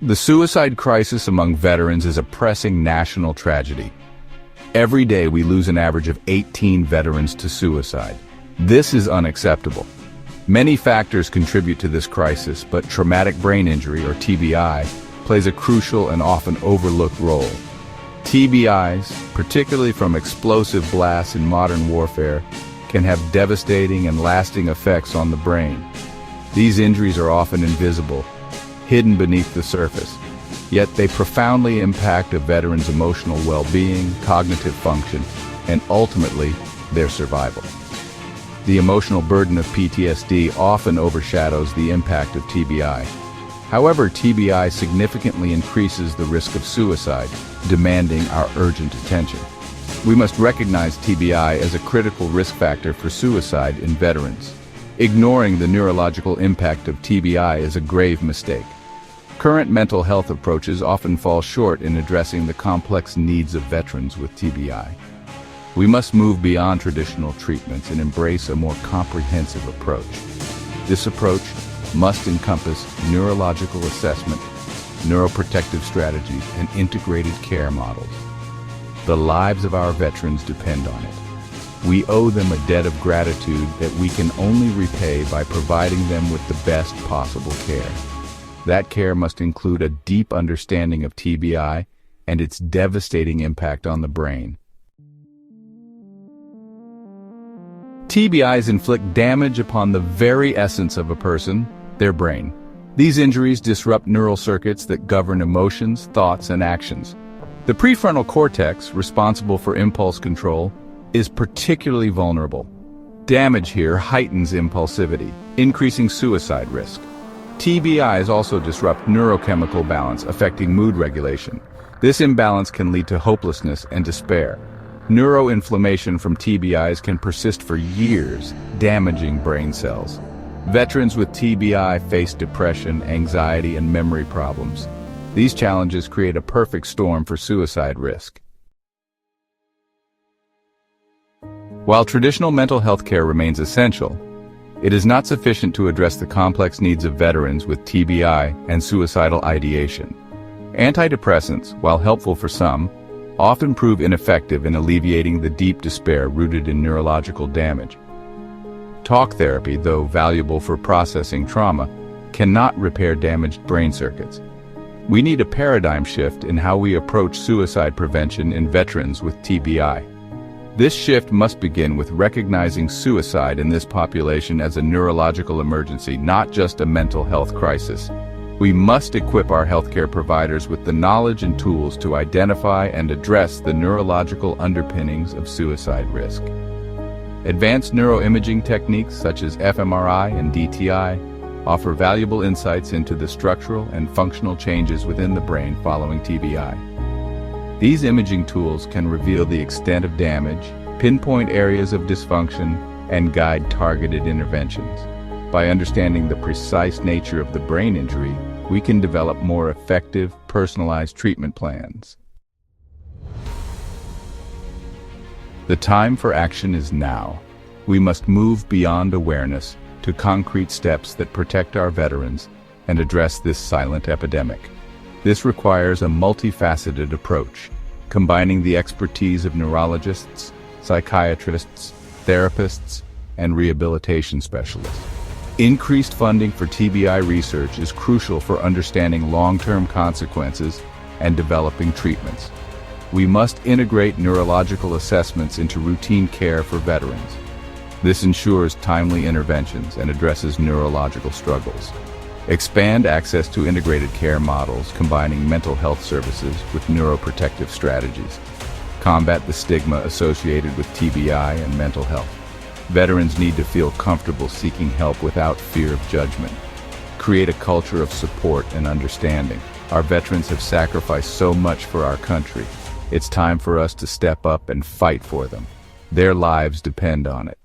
The suicide crisis among veterans is a pressing national tragedy. Every day we lose an average of 18 veterans to suicide. This is unacceptable. Many factors contribute to this crisis, but traumatic brain injury, or TBI, plays a crucial and often overlooked role. TBIs, particularly from explosive blasts in modern warfare, can have devastating and lasting effects on the brain. These injuries are often invisible, hidden beneath the surface, yet they profoundly impact a veteran's emotional well-being, cognitive function, and ultimately, their survival. The emotional burden of PTSD often overshadows the impact of TBI. However, TBI significantly increases the risk of suicide, demanding our urgent attention. We must recognize TBI as a critical risk factor for suicide in veterans. Ignoring the neurological impact of TBI is a grave mistake. Current mental health approaches often fall short in addressing the complex needs of veterans with TBI. We must move beyond traditional treatments and embrace a more comprehensive approach. This approach must encompass neurological assessment, neuroprotective strategies, and integrated care models. The lives of our veterans depend on it. We owe them a debt of gratitude that we can only repay by providing them with the best possible care. That care must include a deep understanding of TBI and its devastating impact on the brain. TBIs inflict damage upon the very essence of a person, their brain. These injuries disrupt neural circuits that govern emotions, thoughts, and actions. The prefrontal cortex, responsible for impulse control, is particularly vulnerable. Damage here heightens impulsivity, increasing suicide risk. TBIs also disrupt neurochemical balance, affecting mood regulation. This imbalance can lead to hopelessness and despair. Neuroinflammation from TBIs can persist for years, damaging brain cells. Veterans with TBI face depression, anxiety, and memory problems. These challenges create a perfect storm for suicide risk. While traditional mental health care remains essential, it is not sufficient to address the complex needs of veterans with TBI and suicidal ideation. Antidepressants, while helpful for some, often prove ineffective in alleviating the deep despair rooted in neurological damage. Talk therapy, though valuable for processing trauma, cannot repair damaged brain circuits. We need a paradigm shift in how we approach suicide prevention in veterans with TBI. This shift must begin with recognizing suicide in this population as a neurological emergency, not just a mental health crisis. We must equip our healthcare providers with the knowledge and tools to identify and address the neurological underpinnings of suicide risk. Advanced neuroimaging techniques such as fMRI and DTI offer valuable insights into the structural and functional changes within the brain following TBI. These imaging tools can reveal the extent of damage, pinpoint areas of dysfunction, and guide targeted interventions. By understanding the precise nature of the brain injury, we can develop more effective, personalized treatment plans. The time for action is now. We must move beyond awareness to concrete steps that protect our veterans and address this silent epidemic. This requires a multifaceted approach, combining the expertise of neurologists, psychiatrists, therapists, and rehabilitation specialists. Increased funding for TBI research is crucial for understanding long-term consequences and developing treatments. We must integrate neurological assessments into routine care for veterans. This ensures timely interventions and addresses neurological struggles. Expand access to integrated care models, combining mental health services with neuroprotective strategies. Combat the stigma associated with TBI and mental health. Veterans need to feel comfortable seeking help without fear of judgment. Create a culture of support and understanding. Our veterans have sacrificed so much for our country. It's time for us to step up and fight for them. Their lives depend on it.